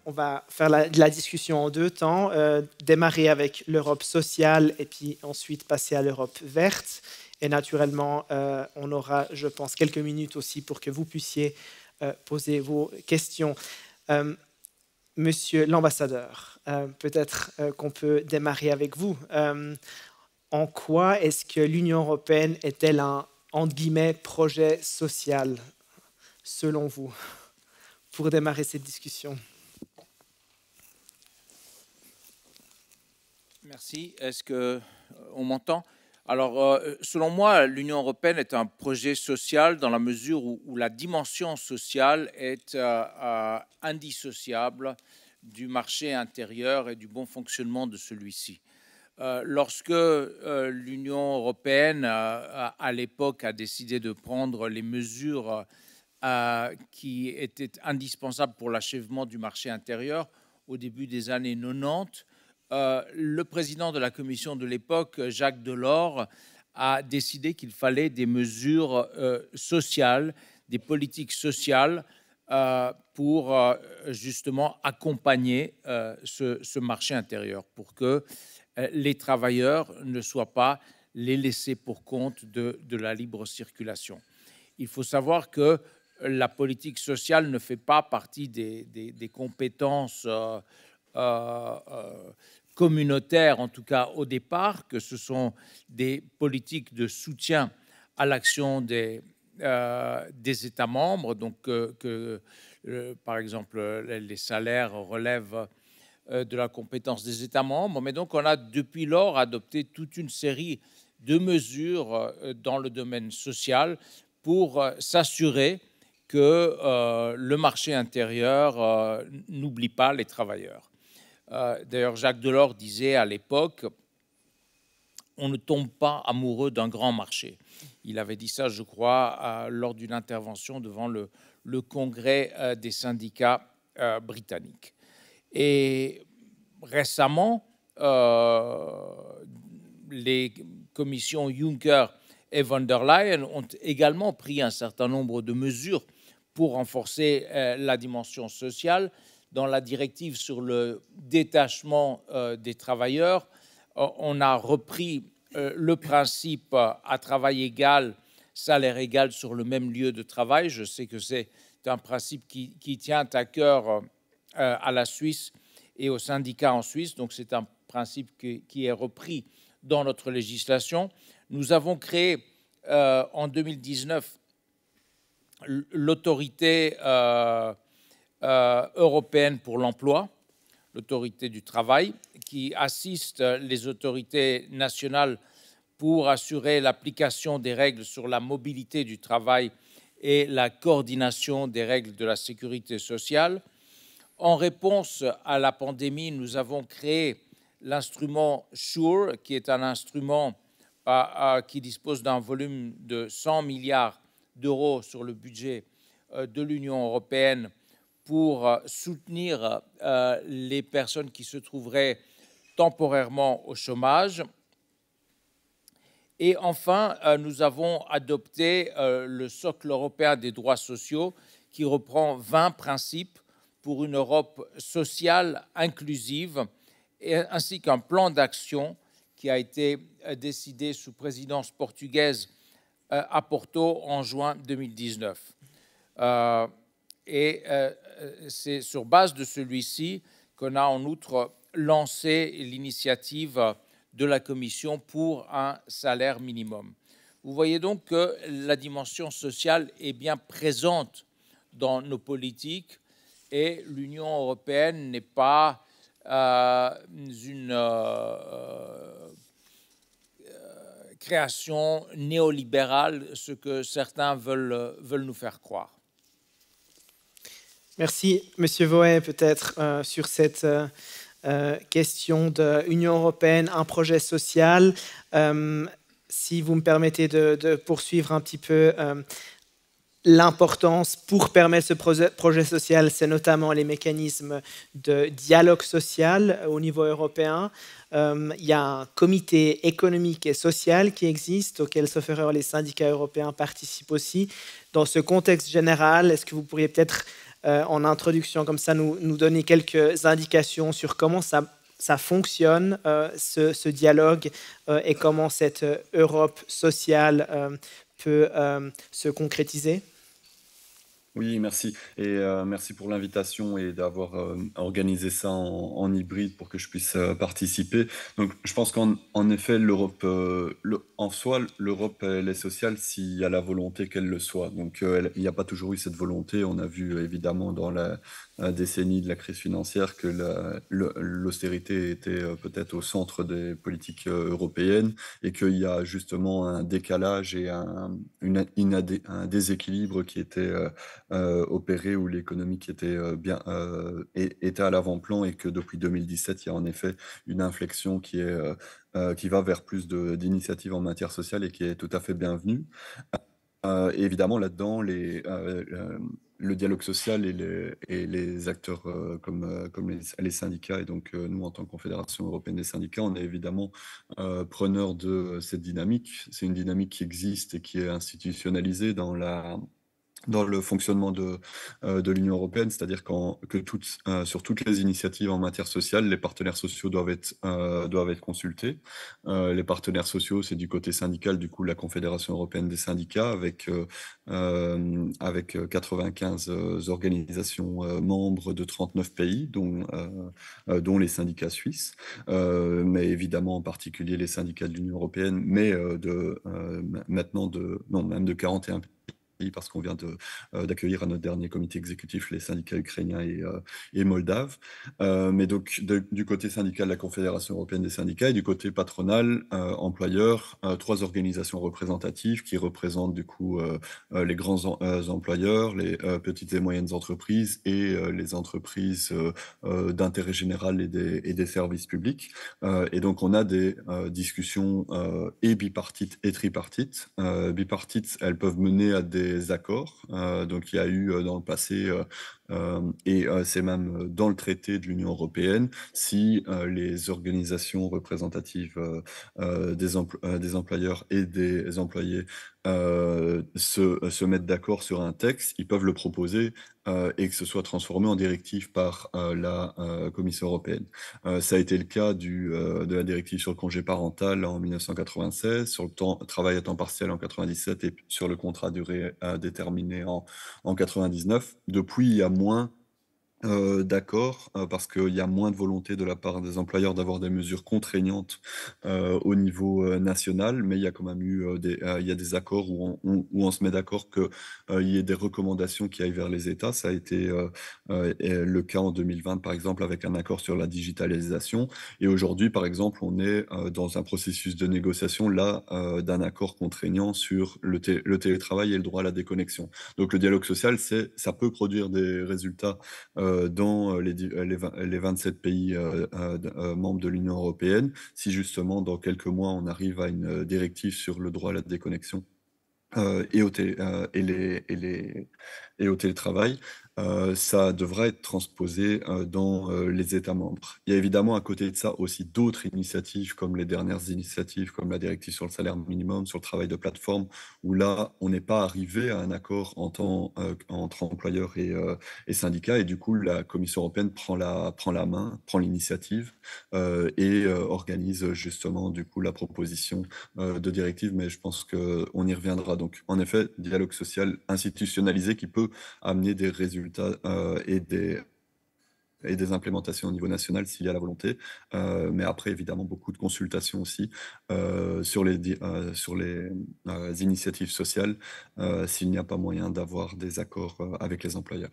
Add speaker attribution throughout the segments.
Speaker 1: On va faire la discussion en deux temps, démarrer avec l'Europe sociale et puis ensuite passer à l'Europe verte. Et naturellement, on aura, je pense, quelques minutes aussi pour que vous puissiez poser vos questions. Monsieur l'ambassadeur, peut-être qu'on peut démarrer avec vous. En quoi est-ce que l'Union européenne est-elle un, entre guillemets, projet social, selon vous, pour démarrer cette discussion?
Speaker 2: Merci. Est-ce qu'on m'entend? Alors, selon moi, l'Union européenne est un projet social dans la mesure où la dimension sociale est indissociable du marché intérieur et du bon fonctionnement de celui-ci. Lorsque l'Union européenne, à l'époque, a décidé de prendre les mesures qui étaient indispensables pour l'achèvement du marché intérieur au début des années 90, le président de la Commission de l'époque, Jacques Delors, a décidé qu'il fallait des mesures sociales, des politiques sociales pour justement accompagner ce marché intérieur, pour que les travailleurs ne soient pas les laissés pour compte de la libre circulation. Il faut savoir que la politique sociale ne fait pas partie des compétences communautaires, en tout cas au départ, que ce sont des politiques de soutien à l'action des États membres, donc par exemple les salaires relèvent de la compétence des États membres, mais donc on a depuis lors adopté toute une série de mesures dans le domaine social pour s'assurer que le marché intérieur n'oublie pas les travailleurs. D'ailleurs, Jacques Delors disait à l'époque, on ne tombe pas amoureux d'un grand marché. Il avait dit ça, je crois, lors d'une intervention devant le congrès des syndicats britanniques. Et récemment, les commissions Juncker et von der Leyen ont également pris un certain nombre de mesures pour renforcer la dimension sociale. Dans la directive sur le détachement des travailleurs, on a repris le principe à travail égal, salaire égal sur le même lieu de travail. Je sais que c'est un principe qui tient à cœur à la Suisse et aux syndicats en Suisse, donc c'est un principe qui est repris dans notre législation. Nous avons créé en 2019 l'autorité européenne pour l'emploi, l'autorité du travail, qui assiste les autorités nationales pour assurer l'application des règles sur la mobilité du travail et la coordination des règles de la sécurité sociale. En réponse à la pandémie, nous avons créé l'instrument SURE, qui est un instrument qui dispose d'un volume de 100 milliards d'euros sur le budget de l'Union européenne pour soutenir les personnes qui se trouveraient temporairement au chômage. Et enfin, nous avons adopté le socle européen des droits sociaux qui reprend 20 principes pour une Europe sociale inclusive, ainsi qu'un plan d'action qui a été décidé sous présidence portugaise à Porto en juin 2019. C'est sur base de celui-ci qu'on a en outre lancé l'initiative de la Commission pour un salaire minimum. Vous voyez donc que la dimension sociale est bien présente dans nos politiques et l'Union européenne n'est pas une création néolibérale, ce que certains veulent nous faire croire.
Speaker 1: Merci, Monsieur Voet, peut-être sur cette question de l'Union européenne, un projet social. Si vous me permettez de poursuivre un petit peu, l'importance pour permettre ce projet social, c'est notamment les mécanismes de dialogue social au niveau européen. Il y a un comité économique et social qui existe, auquel, sauf erreur, les syndicats européens participent aussi. Dans ce contexte général, est-ce que vous pourriez peut-être, en introduction comme ça, nous donner quelques indications sur comment ça fonctionne, ce dialogue, et comment cette Europe sociale peut se concrétiser?
Speaker 3: Oui, merci. Et merci pour l'invitation et d'avoir organisé ça en hybride pour que je puisse participer. Donc, je pense qu'en effet, l'Europe, en soi, l'Europe, elle est sociale s'il y a la volonté qu'elle le soit. Donc, il n'y a pas toujours eu cette volonté. On a vu évidemment dans la décennie de la crise financière que l'austérité était peut-être au centre des politiques européennes et qu'il y a justement un décalage et un déséquilibre qui était opéré où l'économie qui était était à l'avant-plan et que depuis 2017, il y a en effet une inflexion qui va vers plus d'initiatives en matière sociale et qui est tout à fait bienvenue. Et évidemment, là-dedans, le dialogue social et les acteurs comme les syndicats, et donc nous, en tant que Confédération européenne des syndicats, on est évidemment preneurs de cette dynamique. C'est une dynamique qui existe et qui est institutionnalisée dans le fonctionnement de l'Union européenne, c'est-à-dire sur toutes les initiatives en matière sociale, les partenaires sociaux doivent être consultés. Les partenaires sociaux, c'est du côté syndical, du coup, la Confédération européenne des syndicats, avec 95 organisations membres de 39 pays, dont les syndicats suisses, mais évidemment en particulier les syndicats de l'Union européenne, mais même de 41 pays, parce qu'on vient d'accueillir à notre dernier comité exécutif les syndicats ukrainiens et moldaves. Mais donc, du côté syndical, la Confédération européenne des syndicats, et du côté patronal, employeur, 3 organisations représentatives qui représentent du coup les grands employeurs, les petites et moyennes entreprises et les entreprises d'intérêt général et des services publics. Et donc, on a des discussions et bipartites et tripartites. Bipartites, elles peuvent mener à des accords. Donc, il y a eu dans le passé, et c'est même dans le traité de l'Union européenne, si les organisations représentatives des employeurs et des employés se mettent d'accord sur un texte, ils peuvent le proposer et que ce soit transformé en directive par la Commission européenne. Ça a été le cas de la directive sur le congé parental en 1996, sur le travail à temps partiel en 97 et sur le contrat à durée déterminée en 99. Depuis, il y a moins d'accord, parce qu'il y a moins de volonté de la part des employeurs d'avoir des mesures contraignantes au niveau national, mais il y a quand même eu il y a des accords où on se met d'accord qu'il y ait des recommandations qui aillent vers les États. Ça a été le cas en 2020, par exemple, avec un accord sur la digitalisation. Et aujourd'hui, par exemple, on est dans un processus de négociation là d'un accord contraignant sur le télétravail et le droit à la déconnexion. Donc le dialogue social, ça peut produire des résultats dans les 27 pays membres de l'Union européenne, si justement dans quelques mois on arrive à une directive sur le droit à la déconnexion et au télétravail, ça devrait être transposé dans les États membres. Il y a évidemment à côté de ça aussi d'autres initiatives, comme les dernières initiatives, comme la directive sur le salaire minimum, sur le travail de plateforme, où là, on n'est pas arrivé à un accord entre employeurs et syndicats, et du coup, la Commission européenne prend la main, prend l'initiative et organise justement du coup la proposition de directive, mais je pense qu'on y reviendra. Donc, en effet, dialogue social institutionnalisé qui peut amener des résultats et des implémentations au niveau national s'il y a la volonté. Mais après, évidemment, beaucoup de consultations aussi sur les initiatives sociales s'il n'y a pas moyen d'avoir des accords avec les employeurs.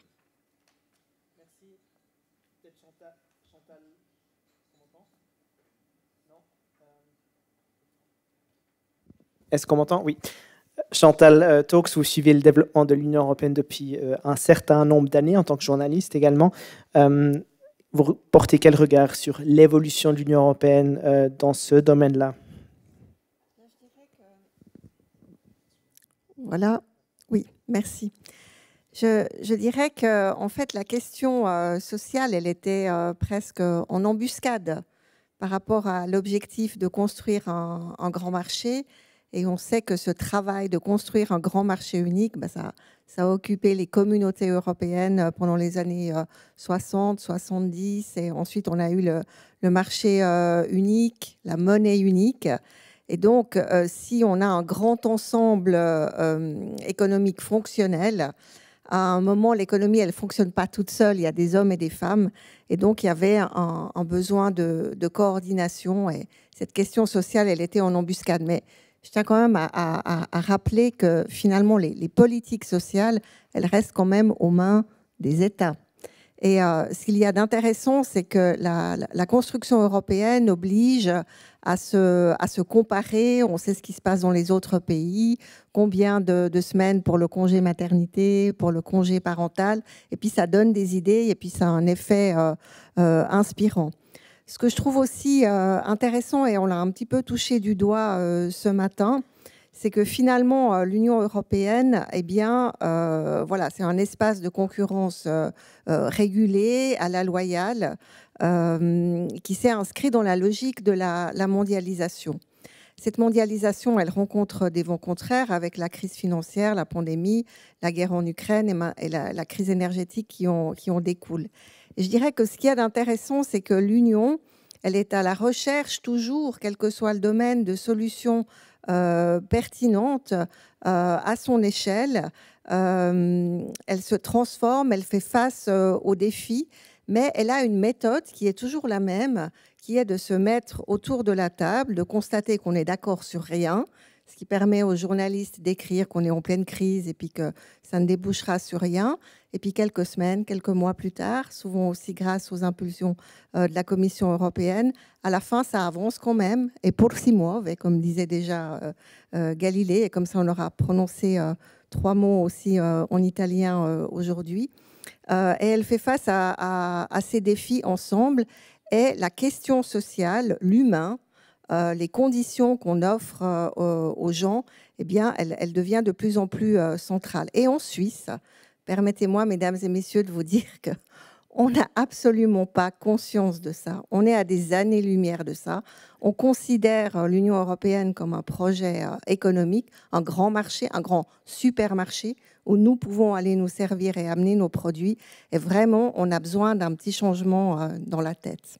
Speaker 1: Merci. Peut-être Chantal, on m'entend? Non? Est-ce qu'on m'entend? Oui. Chantal Taux, vous suivez le développement de l'Union européenne depuis un certain nombre d'années en tant que journaliste également. Vous portez quel regard sur l'évolution de l'Union européenne dans ce domaine-là?
Speaker 4: Voilà. Oui, Merci. Je dirais que, en fait, la question sociale, elle était presque en embuscade par rapport à l'objectif de construire un grand marché. Et on sait que ce travail de construire un grand marché unique, ça a occupé les communautés européennes pendant les années 60, 70. Et ensuite, on a eu le marché unique, la monnaie unique. Et donc, si on a un grand ensemble économique fonctionnel, à un moment, l'économie, elle ne fonctionne pas toute seule. Il y a des hommes et des femmes. Et donc, il y avait un besoin de coordination. Et cette question sociale, elle était en embuscade. Mais je tiens quand même à rappeler que finalement, les politiques sociales, elles restent quand même aux mains des États. Et ce qu'il y a d'intéressant, c'est que la construction européenne oblige à se comparer. On sait ce qui se passe dans les autres pays, combien de semaines pour le congé maternité, pour le congé parental. Et puis, ça donne des idées et puis ça a un effet inspirant. Ce que je trouve aussi intéressant, et on l'a un petit peu touché du doigt ce matin, c'est que finalement, l'Union européenne, eh bien, voilà, c'est un espace de concurrence régulé, à la loyale, qui s'est inscrit dans la logique de la mondialisation. Cette mondialisation, elle rencontre des vents contraires avec la crise financière, la pandémie, la guerre en Ukraine et la crise énergétique qui en découle. Et je dirais que ce qu'il y a d'intéressant, c'est que l'Union, elle est à la recherche toujours, quel que soit le domaine, de solutions pertinentes à son échelle. Elle se transforme, elle fait face aux défis, mais elle a une méthode qui est toujours la même, qui est de se mettre autour de la table, de constater qu'on est d'accord sur rien, ce qui permet aux journalistes d'écrire qu'on est en pleine crise et puis que ça ne débouchera sur rien. Et puis quelques semaines, quelques mois plus tard, souvent aussi grâce aux impulsions de la Commission européenne, à la fin, ça avance quand même. Et pour si muove, comme disait déjà Galilée, et comme ça on aura prononcé 3 mots aussi en italien aujourd'hui. Et elle fait face à ces défis ensemble. Et la question sociale, l'humain, les conditions qu'on offre aux gens, eh bien, elle devient de plus en plus centrale. Et en Suisse, permettez-moi, mesdames et messieurs, de vous dire qu'on n'a absolument pas conscience de ça. On est à des années-lumière de ça. On considère l'Union européenne comme un projet économique, un grand marché, un grand supermarché où nous pouvons aller nous servir et amener nos produits. Et vraiment, on a besoin d'un petit changement dans la tête.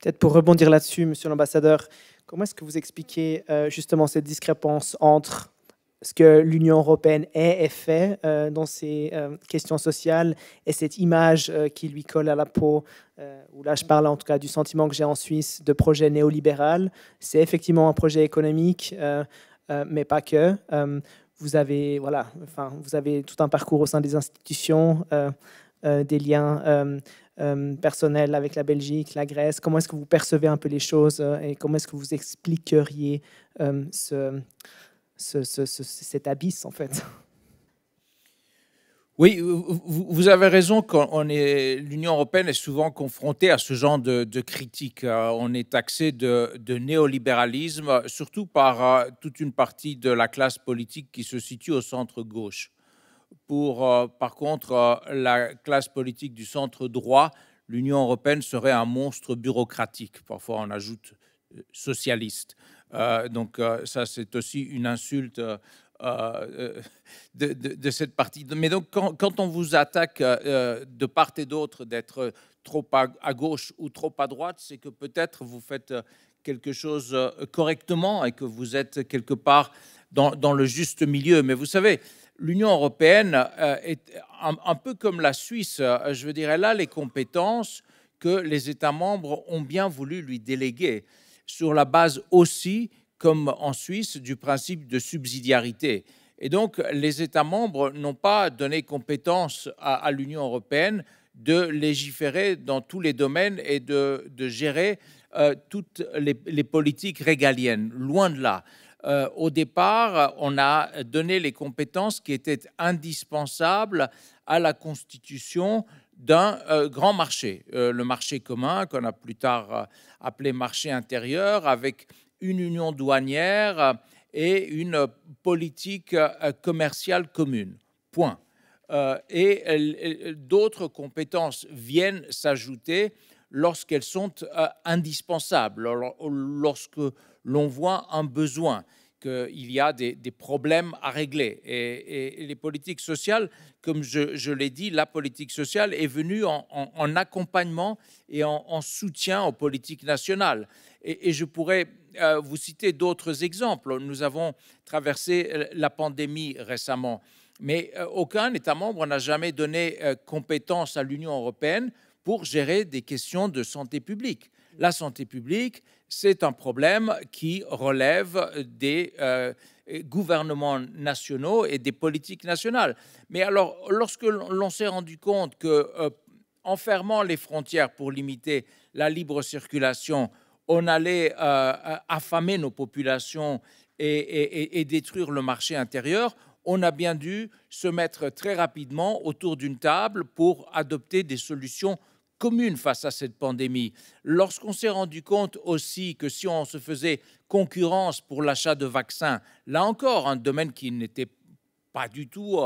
Speaker 1: Peut-être pour rebondir là-dessus, monsieur l'ambassadeur, comment est-ce que vous expliquez justement cette discrépance entre ce que l'Union européenne est et fait dans ces questions sociales et cette image qui lui colle à la peau, où là je parle en tout cas du sentiment que j'ai en Suisse de projet néolibéral. C'est effectivement un projet économique, mais pas que. Vous avez tout un parcours au sein des institutions, des liens personnels avec la Belgique, la Grèce. Comment est-ce que vous percevez un peu les choses et comment est-ce que vous expliqueriez cet abysse, en fait?
Speaker 2: Oui, vous avez raison. L'Union européenne est souvent confrontée à ce genre de critiques. On est taxé de néolibéralisme, surtout par toute une partie de la classe politique qui se situe au centre-gauche. Par contre, la classe politique du centre-droit, l'Union européenne serait un monstre bureaucratique. Parfois, on ajoute socialiste. Donc, ça, c'est aussi une insulte de cette partie. Mais donc, quand on vous attaque de part et d'autre d'être trop à gauche ou trop à droite, c'est que peut-être vous faites quelque chose correctement et que vous êtes quelque part dans le juste milieu. Mais vous savez, l'Union européenne est un peu comme la Suisse. Je veux dire, elle a les compétences que les États membres ont bien voulu lui déléguer, sur la base aussi, comme en Suisse, du principe de subsidiarité. Et donc, les États membres n'ont pas donné compétence à l'Union européenne de légiférer dans tous les domaines et de gérer toutes les politiques régaliennes. Loin de là. Au départ, on a donné les compétences qui étaient indispensables à la constitution d'un grand marché, le marché commun, qu'on a plus tard appelé marché intérieur, avec une union douanière et une politique commerciale commune. Point. Et d'autres compétences viennent s'ajouter lorsqu'elles sont indispensables, lorsque l'on voit un besoin, qu'il y a des problèmes à régler. Et les politiques sociales, comme je l'ai dit, la politique sociale est venue en accompagnement et en soutien aux politiques nationales. Et je pourrais vous citer d'autres exemples. Nous avons traversé la pandémie récemment, mais aucun État membre n'a jamais donné compétence à l'Union européenne pour gérer des questions de santé publique. La santé publique, c'est un problème qui relève des gouvernements nationaux et des politiques nationales. Mais alors, lorsque l'on s'est rendu compte qu'en fermant les frontières pour limiter la libre circulation, on allait affamer nos populations et détruire le marché intérieur, on a bien dû se mettre très rapidement autour d'une table pour adopter des solutions communes face à cette pandémie. Lorsqu'on s'est rendu compte aussi que si on se faisait concurrence pour l'achat de vaccins, là encore, un domaine qui n'était pas du tout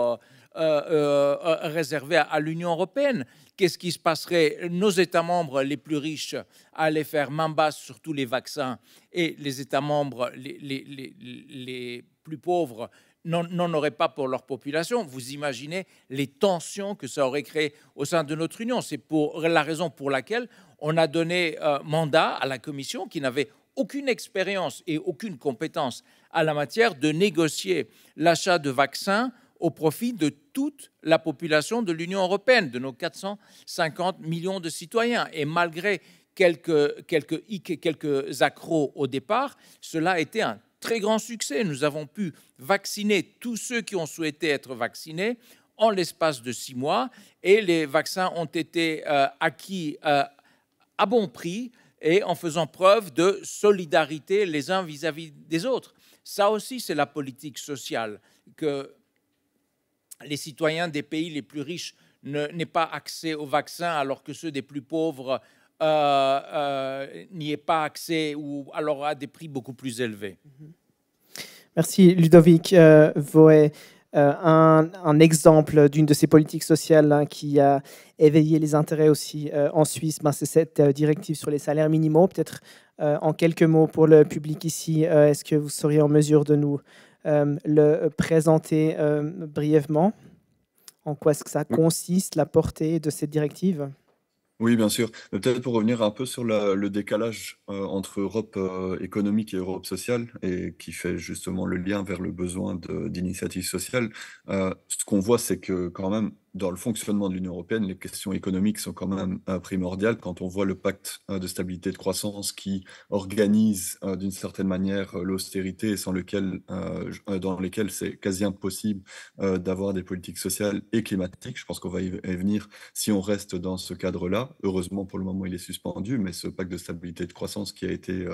Speaker 2: réservé à l'Union européenne, qu'est-ce qui se passerait? Nos États membres les plus riches allaient faire main basse sur tous les vaccins et les États membres les plus pauvres n'en auraient pas pour leur population. Vous imaginez les tensions que ça aurait créées au sein de notre Union. C'est pour la raison pour laquelle on a donné mandat à la Commission, qui n'avait aucune expérience et aucune compétence à la matière, de négocier l'achat de vaccins au profit de toute la population de l'Union européenne, de nos 450 millions de citoyens. Et malgré quelques hicks et quelques accros au départ, cela a été un très grand succès. Nous avons pu vacciner tous ceux qui ont souhaité être vaccinés en l'espace de 6 mois et les vaccins ont été acquis à bon prix et en faisant preuve de solidarité les uns vis-à-vis des autres. Ça aussi, c'est la politique sociale, que les citoyens des pays les plus riches n'aient pas accès aux vaccins alors que ceux des plus pauvres n'y aient pas accès ou alors à des prix beaucoup plus élevés.
Speaker 1: Merci Ludovic Voet. Un exemple d'une de ces politiques sociales qui a éveillé les intérêts aussi en Suisse, c'est cette directive sur les salaires minimaux. Peut-être en quelques mots pour le public ici, est-ce que vous seriez en mesure de nous le présenter brièvement? En quoi est-ce que ça consiste, la portée de cette directive?
Speaker 3: Oui, bien sûr. Peut-être pour revenir un peu sur le décalage entre Europe économique et Europe sociale, et qui fait justement le lien vers le besoin d'initiatives sociales, ce qu'on voit, c'est que quand même, dans le fonctionnement de l'Union européenne, les questions économiques sont quand même primordiales. Quand on voit le pacte de stabilité et de croissance qui organise d'une certaine manière l'austérité, et dans lesquelles c'est quasi impossible d'avoir des politiques sociales et climatiques. Je pense qu'on va y venir si on reste dans ce cadre-là. Heureusement, pour le moment, il est suspendu, mais ce pacte de stabilité et de croissance qui a été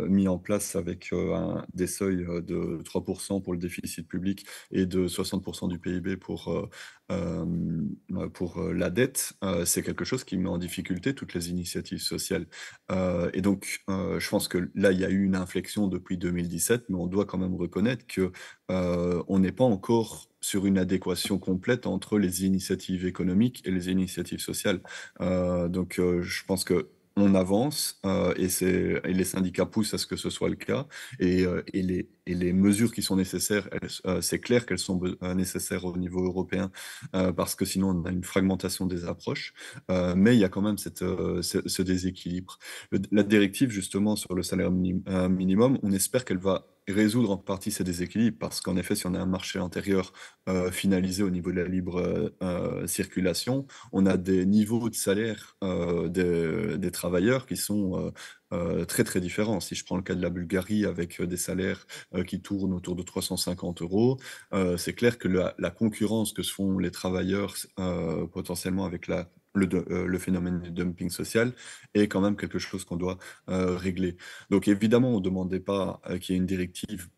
Speaker 3: mis en place avec des seuils de 3% pour le déficit public et de 60% du PIB pour la dette, c'est quelque chose qui met en difficulté toutes les initiatives sociales. Et donc, je pense que là, il y a eu une inflexion depuis 2017, mais on doit quand même reconnaître qu'on n'est pas encore sur une adéquation complète entre les initiatives économiques et les initiatives sociales. Donc, je pense qu'on avance et les syndicats poussent à ce que ce soit le cas. Et les mesures qui sont nécessaires, c'est clair qu'elles sont nécessaires au niveau européen parce que sinon on a une fragmentation des approches. Mais il y a quand même ce déséquilibre. La directive justement sur le salaire minimum, on espère qu'elle va résoudre en partie ces déséquilibres parce qu'en effet, si on a un marché intérieur finalisé au niveau de la libre circulation, on a des niveaux de salaire des travailleurs qui sont très très différents. Si je prends le cas de la Bulgarie avec des salaires qui tournent autour de 350 €, c'est clair que la concurrence que se font les travailleurs potentiellement avec le phénomène du dumping social est quand même quelque chose qu'on doit régler. Donc évidemment, on ne demandait pas qu'il y ait une directive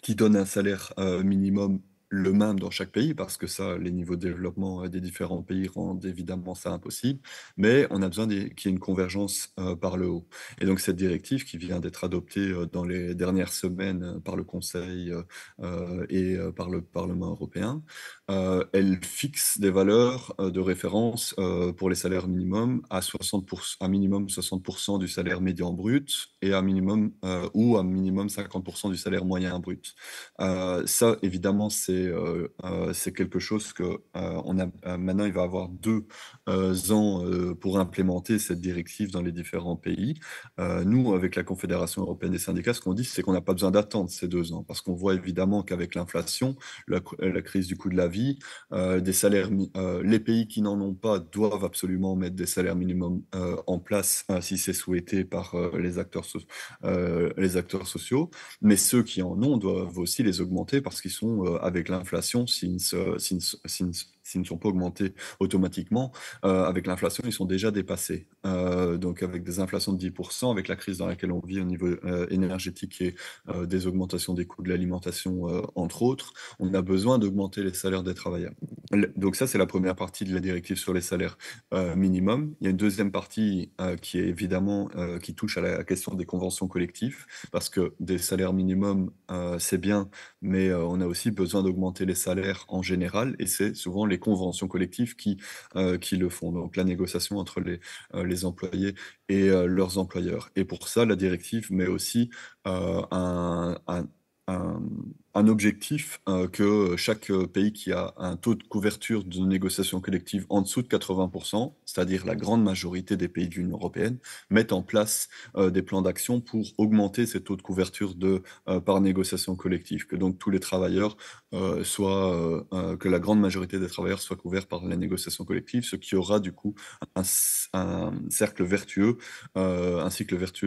Speaker 3: qui donne un salaire minimum le même dans chaque pays, parce que ça, les niveaux de développement des différents pays rendent évidemment ça impossible, mais on a besoin qu'il y ait une convergence par le haut. Et donc cette directive qui vient d'être adoptée dans les dernières semaines par le Conseil et par le Parlement européen, elle fixe des valeurs de référence pour les salaires minimums à 60%, à minimum 60% du salaire médian brut et à minimum ou à minimum 50% du salaire moyen brut. Ça, évidemment, c'est quelque chose que maintenant, il va avoir 2 ans pour implémenter cette directive dans les différents pays. Nous, avec la Confédération européenne des syndicats, ce qu'on dit, c'est qu'on n'a pas besoin d'attendre ces 2 ans, parce qu'on voit évidemment qu'avec l'inflation, la crise du coût de la vie, les pays qui n'en ont pas doivent absolument mettre des salaires minimums en place si c'est souhaité par les acteurs sociaux, mais ceux qui en ont doivent aussi les augmenter parce qu'ils sont, avec l'inflation, s'ils ne sont pas augmentés automatiquement, avec l'inflation, ils sont déjà dépassés. Donc avec des inflations de 10%, avec la crise dans laquelle on vit au niveau énergétique et des augmentations des coûts de l'alimentation, entre autres, on a besoin d'augmenter les salaires des travailleurs. Donc ça, c'est la première partie de la directive sur les salaires minimums. Il y a une deuxième partie qui est évidemment qui touche à la question des conventions collectives, parce que des salaires minimums, c'est bien, mais on a aussi besoin d'augmenter les salaires en général, et c'est souvent les conventions collectives qui le font, donc la négociation entre les employés et leurs employeurs. Et pour ça, la directive met aussi un objectif que chaque pays qui a un taux de couverture de négociation collective en dessous de 80%, c'est-à-dire la grande majorité des pays de l'Union européenne, mettent en place des plans d'action pour augmenter ces taux de couverture par négociation collective, que donc tous les travailleurs que la grande majorité des travailleurs soient couverts par la négociation collective, ce qui aura du coup un cycle vertueux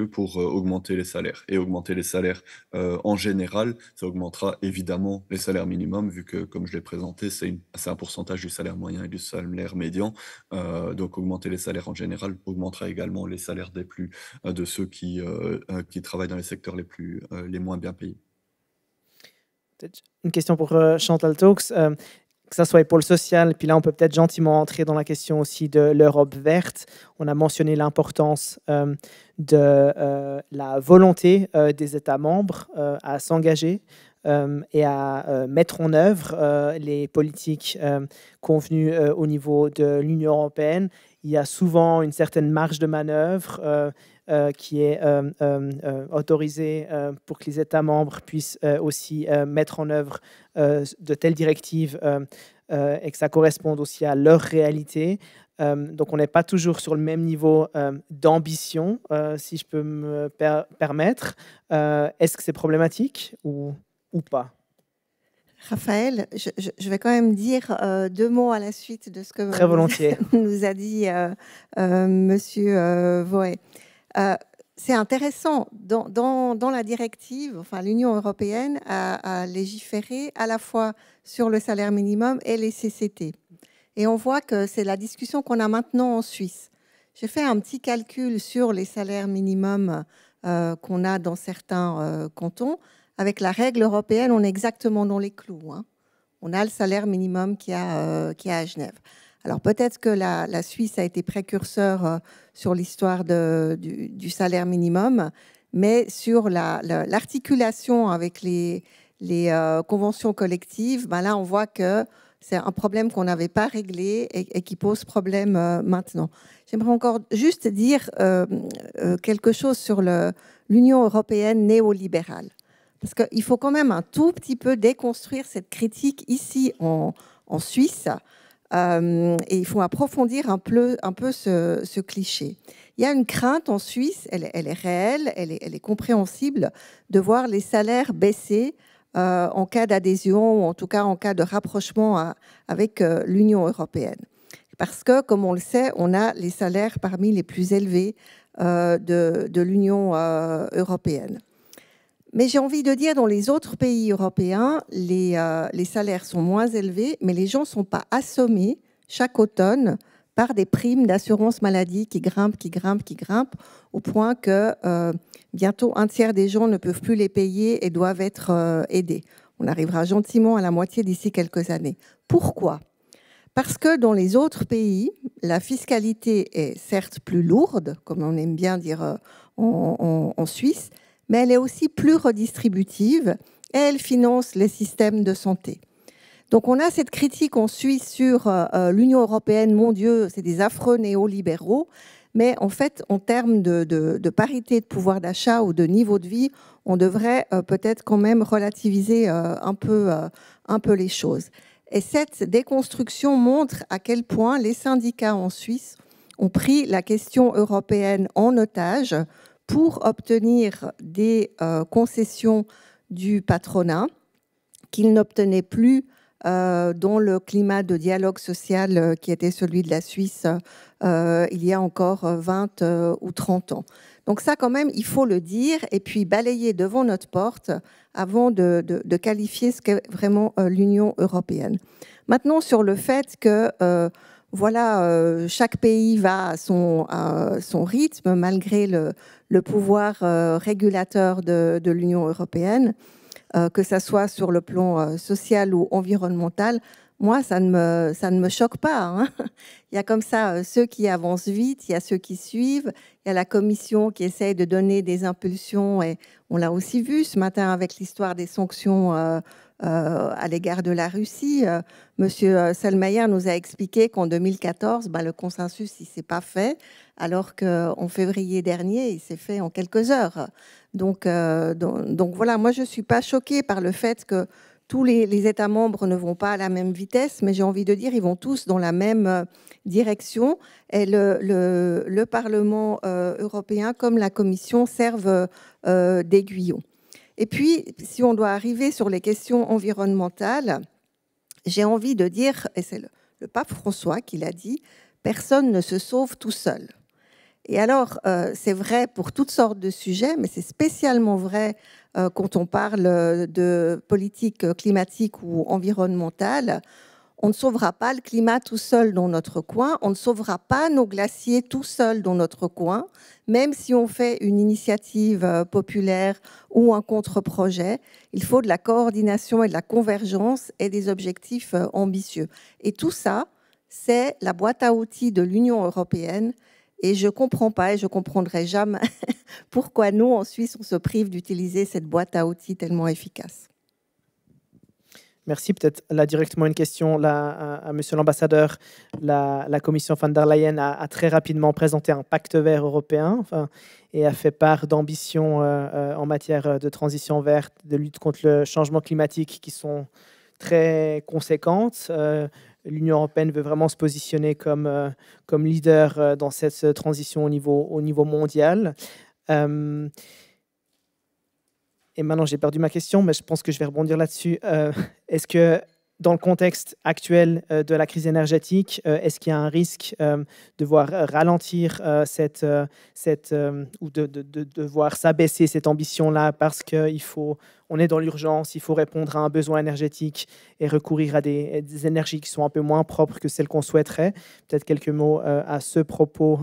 Speaker 3: pour augmenter les salaires. Et augmenter les salaires en général, ça augmentera évidemment les salaires minimums, vu que, comme je l'ai présenté, c'est un pourcentage du salaire moyen et du salaire médian. Donc augmenter les salaires en général augmentera également les salaires de ceux qui travaillent dans les secteurs les moins bien payés.
Speaker 1: Peut-être une question pour Chantal Talks, que ça soit les pôles social, puis là on peut peut-être gentiment entrer dans la question aussi de l'Europe verte. On a mentionné l'importance de la volonté des États membres à s'engager et à mettre en œuvre les politiques convenues au niveau de l'Union européenne. Il y a souvent une certaine marge de manœuvre qui est autorisée pour que les États membres puissent aussi mettre en œuvre de telles directives et que ça corresponde aussi à leur réalité. Donc on n'est pas toujours sur le même niveau d'ambition, si je peux me permettre. Est-ce que c'est problématique ou pas?
Speaker 4: Raphaël, je vais quand même dire 2 mots à la suite de ce que
Speaker 1: Très volontiers.
Speaker 4: nous a dit Monsieur Voet. C'est intéressant, dans la directive, enfin, l'Union européenne a légiféré à la fois sur le salaire minimum et les CCT. Et on voit que c'est la discussion qu'on a maintenant en Suisse. J'ai fait un petit calcul sur les salaires minimums qu'on a dans certains cantons. Avec la règle européenne, on est exactement dans les clous, hein. On a le salaire minimum qu'il y a à Genève. Alors peut-être que la Suisse a été précurseur sur l'histoire du salaire minimum, mais sur l'articulation avec les conventions collectives, ben là on voit que c'est un problème qu'on n'avait pas réglé et qui pose problème maintenant. J'aimerais encore juste dire quelque chose sur l'Union européenne néolibérale. Parce qu'il faut quand même un tout petit peu déconstruire cette critique ici en Suisse. Et il faut approfondir un peu ce cliché. Il y a une crainte en Suisse, elle est réelle, elle est compréhensible, de voir les salaires baisser en cas d'adhésion, ou en tout cas en cas de rapprochement avec l'Union européenne. Parce que, comme on le sait, on a les salaires parmi les plus élevés de l'Union européenne. Mais j'ai envie de dire, dans les autres pays européens, les salaires sont moins élevés, mais les gens ne sont pas assommés chaque automne par des primes d'assurance maladie qui grimpent, au point que bientôt un tiers des gens ne peuvent plus les payer et doivent être aidés. On arrivera gentiment à la moitié d'ici quelques années. Pourquoi ? Parce que dans les autres pays, la fiscalité est certes plus lourde, comme on aime bien dire en Suisse, mais elle est aussi plus redistributive et elle finance les systèmes de santé. Donc on a cette critique en Suisse sur l'Union européenne, mon Dieu, c'est des affreux néolibéraux, mais en fait, en termes de parité de pouvoir d'achat ou de niveau de vie, on devrait peut-être quand même relativiser un peu les choses. Et cette déconstruction montre à quel point les syndicats en Suisse ont pris la question européenne en otage pour obtenir des concessions du patronat qu'ils n'obtenaient plus dans le climat de dialogue social qui était celui de la Suisse il y a encore 20 ou 30 ans. Donc ça, quand même, il faut le dire et puis balayer devant notre porte avant de qualifier ce qu'est vraiment l'Union européenne. Maintenant, sur le fait que chaque pays va à son rythme, malgré le pouvoir régulateur de l'Union européenne, que ça soit sur le plan social ou environnemental, moi, ça ne me choque pas. Hein. Il y a comme ça ceux qui avancent vite, il y a ceux qui suivent, il y a la Commission qui essaye de donner des impulsions, et on l'a aussi vu ce matin avec l'histoire des sanctions à l'égard de la Russie. Monsieur Selmayr nous a expliqué qu'en 2014, le consensus il s'est pas fait, alors qu'en février dernier, il s'est fait en quelques heures. Donc voilà, moi je ne suis pas choquée par le fait que tous les États membres ne vont pas à la même vitesse, mais j'ai envie de dire ils vont tous dans la même direction. Et le Parlement européen, comme la Commission, servent d'aiguillon. Et puis, si on doit arriver sur les questions environnementales, j'ai envie de dire, et c'est le pape François qui l'a dit, personne ne se sauve tout seul. Et alors, c'est vrai pour toutes sortes de sujets, mais c'est spécialement vrai quand on parle de politique climatique ou environnementale. On ne sauvera pas le climat tout seul dans notre coin, on ne sauvera pas nos glaciers tout seul dans notre coin, même si on fait une initiative populaire ou un contre-projet. Il faut de la coordination et de la convergence et des objectifs ambitieux. Et tout ça, c'est la boîte à outils de l'Union européenne. Et je ne comprends pas et je ne comprendrai jamais pourquoi nous, en Suisse, on se prive d'utiliser cette boîte à outils tellement efficace.
Speaker 1: Merci. Peut-être là directement une question là, à Monsieur l'ambassadeur. La Commission von der Leyen a très rapidement présenté un pacte vert européen et a fait part d'ambitions en matière de transition verte, de lutte contre le changement climatique qui sont très conséquentes. L'Union européenne veut vraiment se positionner comme leader dans cette transition au niveau mondial. Et maintenant, j'ai perdu ma question, mais je pense que je vais rebondir là-dessus. Est-ce que, dans le contexte actuel de la crise énergétique, est-ce qu'il y a un risque de voir ralentir ou de voir s'abaisser cette ambition-là parce qu'on est dans l'urgence, il faut répondre à un besoin énergétique et recourir à des énergies qui sont un peu moins propres que celles qu'on souhaiterait? Peut-être quelques mots à ce propos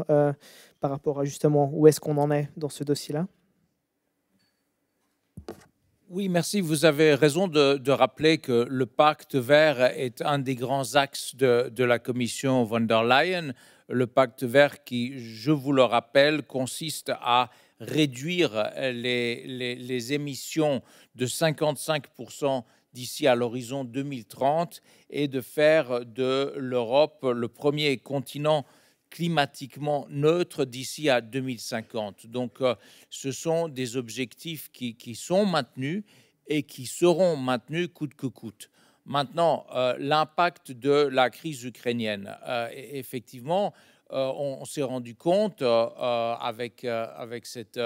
Speaker 1: par rapport à justement où est-ce qu'on en est dans ce dossier-là.
Speaker 2: Oui, merci. Vous avez raison de rappeler que le pacte vert est un des grands axes de la Commission von der Leyen. Le pacte vert qui, je vous le rappelle, consiste à réduire les émissions de 55% d'ici à l'horizon 2030 et de faire de l'Europe le premier continent climatiquement neutre d'ici à 2050. Donc, ce sont des objectifs qui sont maintenus et qui seront maintenus coûte que coûte. Maintenant, l'impact de la crise ukrainienne. Effectivement, on s'est rendu compte avec cette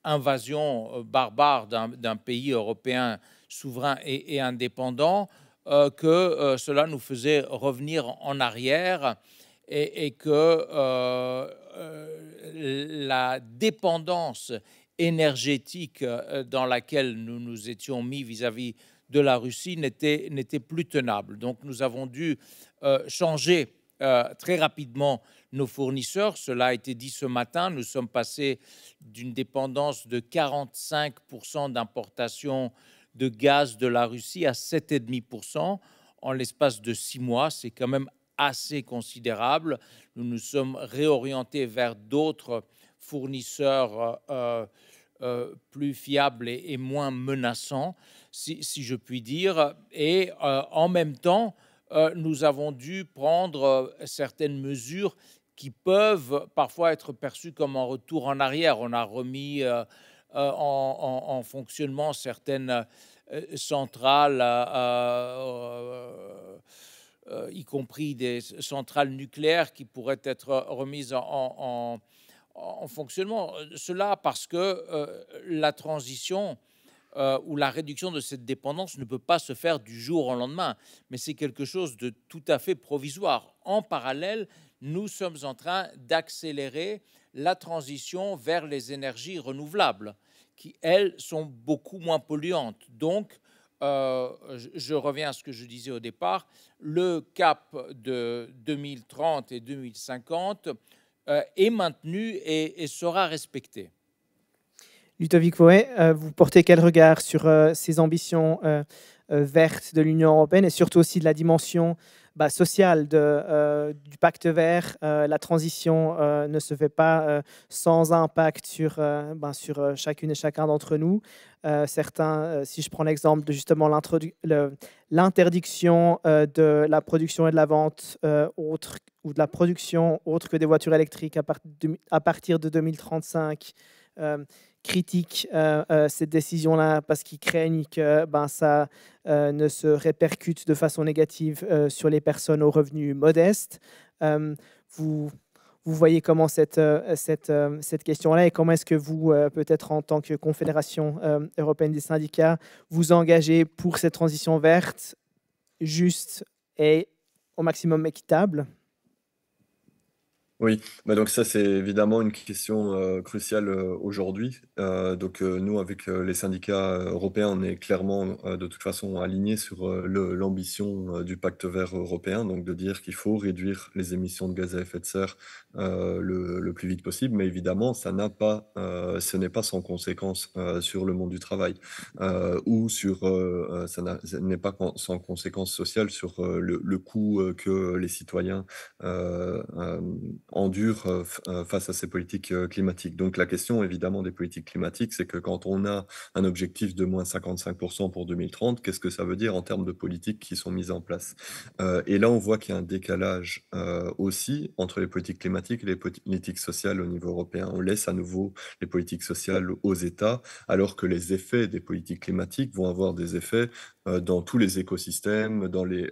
Speaker 2: invasion barbare d'un pays européen souverain et indépendant que cela nous faisait revenir en arrière et que la dépendance énergétique dans laquelle nous nous étions mis vis-à-vis de la Russie n'était plus tenable. Donc nous avons dû changer très rapidement nos fournisseurs. Cela a été dit ce matin. Nous sommes passés d'une dépendance de 45% d'importation de gaz de la Russie à 7,5% en l'espace de 6 mois. C'est quand même assez considérable. Nous nous sommes réorientés vers d'autres fournisseurs plus fiables et moins menaçants, si je puis dire. Et en même temps, nous avons dû prendre certaines mesures qui peuvent parfois être perçues comme un retour en arrière. On a remis en fonctionnement certaines centrales, y compris des centrales nucléaires qui pourraient être remises en fonctionnement. Cela parce que la transition où la réduction de cette dépendance ne peut pas se faire du jour au lendemain, mais c'est quelque chose de tout à fait provisoire. En parallèle, nous sommes en train d'accélérer la transition vers les énergies renouvelables, qui, elles, sont beaucoup moins polluantes. Donc, je reviens à ce que je disais au départ, le cap de 2030 et 2050 est maintenu et sera respecté.
Speaker 1: Ludovic Voet, vous portez quel regard sur ces ambitions vertes de l'Union européenne et surtout aussi de la dimension sociale du pacte vert? La transition ne se fait pas sans impact sur chacune et chacun d'entre nous. Certains, si je prends l'exemple de justement l'interdiction de la production et de la vente autre que des voitures électriques à partir de 2035, critiquent cette décision-là parce qu'ils craignent que ça ne se répercute de façon négative sur les personnes aux revenus modestes. Vous voyez comment cette question-là et comment est-ce que vous, peut-être en tant que Confédération européenne des syndicats, vous engagez pour cette transition verte juste et au maximum équitable?
Speaker 3: Oui, donc ça c'est évidemment une question cruciale aujourd'hui. Nous avec les syndicats européens, on est clairement de toute façon alignés sur l'ambition du pacte vert européen, donc de dire qu'il faut réduire les émissions de gaz à effet de serre le plus vite possible. Mais évidemment, ce n'est pas sans conséquence sur le monde du travail ou ce n'est pas sans conséquence sociale sur le coût que les citoyens endure face à ces politiques climatiques. Donc la question évidemment des politiques climatiques, c'est que quand on a un objectif de moins 55% pour 2030, qu'est-ce que ça veut dire en termes de politiques qui sont mises en place? Et là, on voit qu'il y a un décalage aussi entre les politiques climatiques et les politiques sociales au niveau européen. On laisse à nouveau les politiques sociales aux États, alors que les effets des politiques climatiques vont avoir des effets dans tous les écosystèmes, dans les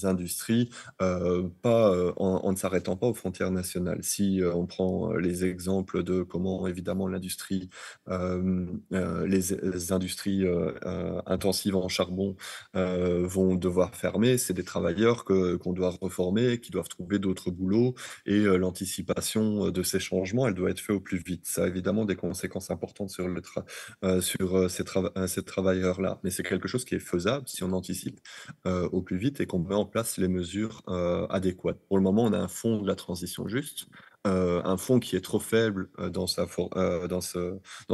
Speaker 3: industries, en ne s'arrêtant pas aux frontières nationales. Si on prend les exemples de comment évidemment les industries intensives en charbon vont devoir fermer, c'est des travailleurs qu'on doit reformer, qui doivent trouver d'autres boulots, et l'anticipation de ces changements, elle doit être faite au plus vite. Ça a évidemment des conséquences importantes sur ces travailleurs-là, mais c'est quelque chose qui est faisable si on anticipe au plus vite et qu'on met en place les mesures adéquates. Pour le moment, on a un fonds de la transition juste, un fonds qui est trop faible dans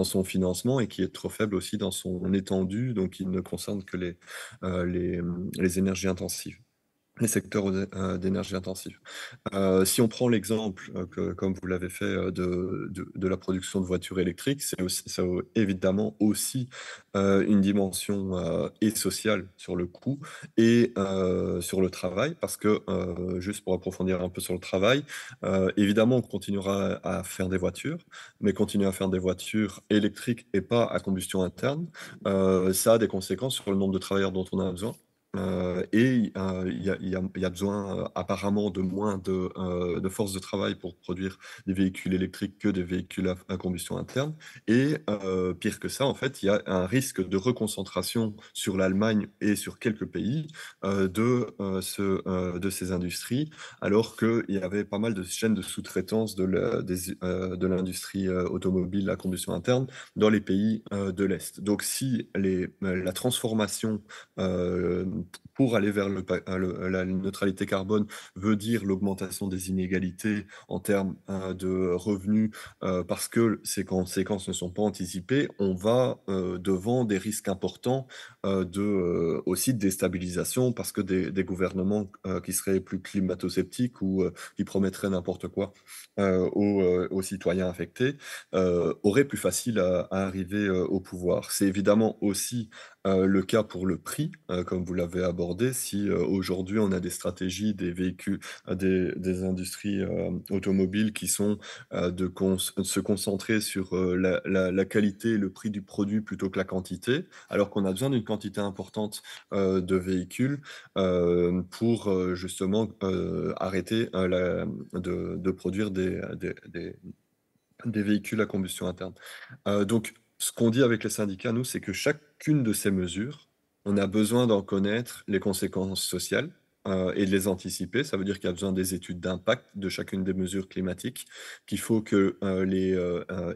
Speaker 3: son financement et qui est trop faible aussi dans son étendue, donc il ne concerne que les énergies intensives. Les secteurs d'énergie intensive. Si on prend l'exemple, comme vous l'avez fait, de la production de voitures électriques, ça a évidemment aussi une dimension et sociale sur le coût et sur le travail. Parce que, juste pour approfondir un peu sur le travail, évidemment, on continuera à faire des voitures, mais continuer à faire des voitures électriques et pas à combustion interne, ça a des conséquences sur le nombre de travailleurs dont on a besoin. Il y a besoin apparemment de moins de force de travail pour produire des véhicules électriques que des véhicules à combustion interne. Et pire que ça, en fait, il y a un risque de reconcentration sur l'Allemagne et sur quelques pays de ces industries, alors qu'il y avait pas mal de chaînes de sous-traitance de l'industrie automobile à combustion interne dans les pays de l'Est. Donc si la transformation pour aller vers la neutralité carbone veut dire l'augmentation des inégalités en termes de revenus, parce que ces conséquences ne sont pas anticipées, on va devant des risques importants aussi de déstabilisation, parce que des gouvernements qui seraient plus climato-sceptiques ou qui promettraient n'importe quoi aux citoyens affectés auraient plus facile à arriver au pouvoir. C'est évidemment aussi le cas pour le prix, comme vous l'avez abordé. Si aujourd'hui on a des stratégies, des véhicules, des industries automobiles qui sont de se concentrer sur la qualité et le prix du produit plutôt que la quantité, alors qu'on a besoin d'une quantité importante de véhicules pour justement arrêter de produire des véhicules à combustion interne. Donc, ce qu'on dit avec les syndicats, nous, c'est que chacune de ces mesures, on a besoin d'en connaître les conséquences sociales et de les anticiper. Ça veut dire qu'il y a besoin des études d'impact de chacune des mesures climatiques, qu'il faut que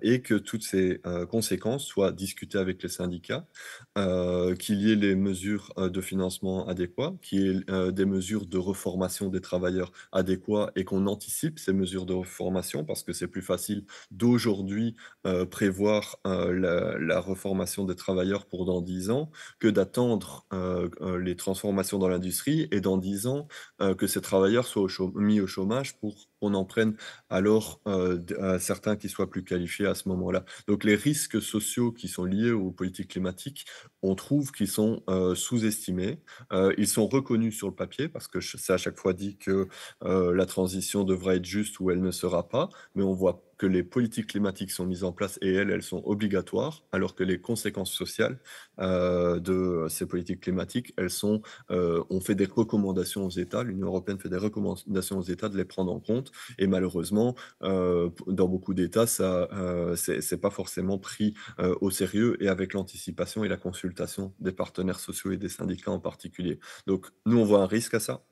Speaker 3: et que toutes ces conséquences soient discutées avec les syndicats, qu'il y ait les mesures de financement adéquats, qu'il y ait des mesures de reformation des travailleurs adéquats et qu'on anticipe ces mesures de reformation, parce que c'est plus facile d'aujourd'hui prévoir la reformation des travailleurs pour dans 10 ans que d'attendre les transformations dans l'industrie et dans 10 ans que ces travailleurs soient mis au chômage pour qu'on en prenne alors certains qui soient plus qualifiés à ce moment-là. Donc les risques sociaux qui sont liés aux politiques climatiques, on trouve qu'ils sont sous-estimés. Ils sont reconnus sur le papier, parce que c'est à chaque fois dit que la transition devra être juste ou elle ne sera pas, mais on voit que les politiques climatiques sont mises en place et elles sont obligatoires, alors que les conséquences sociales de ces politiques climatiques, on fait des recommandations aux États, l'Union européenne fait des recommandations aux États de les prendre en compte, et malheureusement, dans beaucoup d'États, c'est pas forcément pris au sérieux, et avec l'anticipation et la consultation des partenaires sociaux et des syndicats en particulier. Donc nous, on voit un risque à ça.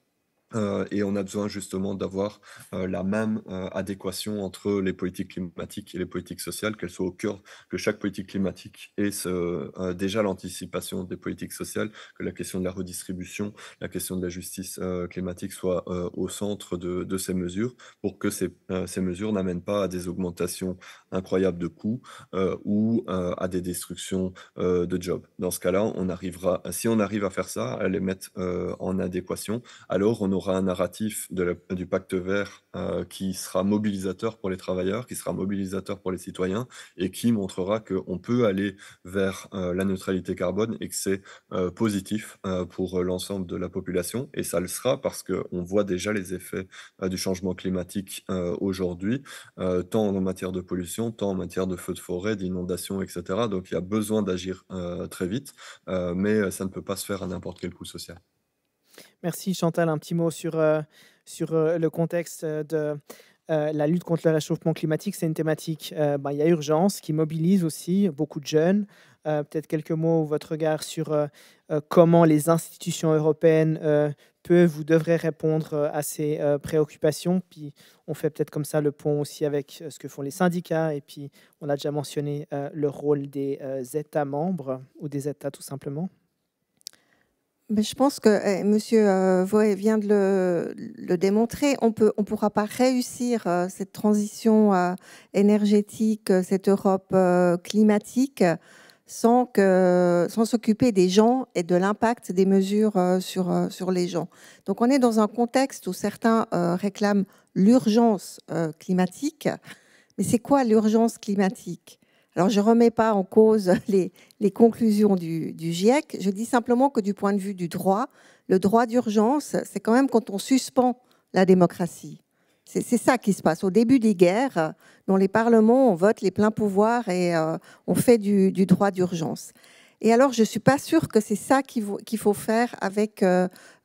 Speaker 3: Et on a besoin justement d'avoir la même adéquation entre les politiques climatiques et les politiques sociales, qu'elles soient au cœur, que chaque politique climatique ait déjà l'anticipation des politiques sociales, que la question de la redistribution, la question de la justice climatique soit au centre de ces mesures, pour que ces mesures n'amènent pas à des augmentations incroyables de coûts ou à des destructions de jobs. Dans ce cas-là, si on arrive à faire ça, à les mettre en adéquation, alors on aura un narratif du pacte vert qui sera mobilisateur pour les travailleurs, qui sera mobilisateur pour les citoyens, et qui montrera qu'on peut aller vers la neutralité carbone et que c'est positif pour l'ensemble de la population. Et ça le sera parce qu'on voit déjà les effets du changement climatique aujourd'hui, tant en matière de pollution, tant en matière de feux de forêt, d'inondations, etc. Donc il y a besoin d'agir très vite, mais ça ne peut pas se faire à n'importe quel coût social.
Speaker 1: Merci Chantal. Un petit mot sur le contexte de la lutte contre le réchauffement climatique. C'est une thématique, il y a urgence, qui mobilise aussi beaucoup de jeunes. Peut-être quelques mots, votre regard sur comment les institutions européennes peuvent ou devraient répondre à ces préoccupations. Puis on fait peut-être comme ça le pont aussi avec ce que font les syndicats. Et puis on a déjà mentionné le rôle des États membres ou des États tout simplement.
Speaker 4: Mais je pense que M. Voet vient de le démontrer. On pourra pas réussir cette transition énergétique, cette Europe climatique, sans s'occuper des gens et de l'impact des mesures sur les gens. Donc on est dans un contexte où certains réclament l'urgence climatique. Mais c'est quoi l'urgence climatique ? Alors, je ne remets pas en cause les conclusions du GIEC. Je dis simplement que du point de vue du droit, le droit d'urgence, c'est quand même quand on suspend la démocratie. C'est ça qui se passe. Au début des guerres, dans les parlements, on vote les pleins pouvoirs et on fait du droit d'urgence. Et alors, je ne suis pas sûre que c'est ça qu'il faut faire avec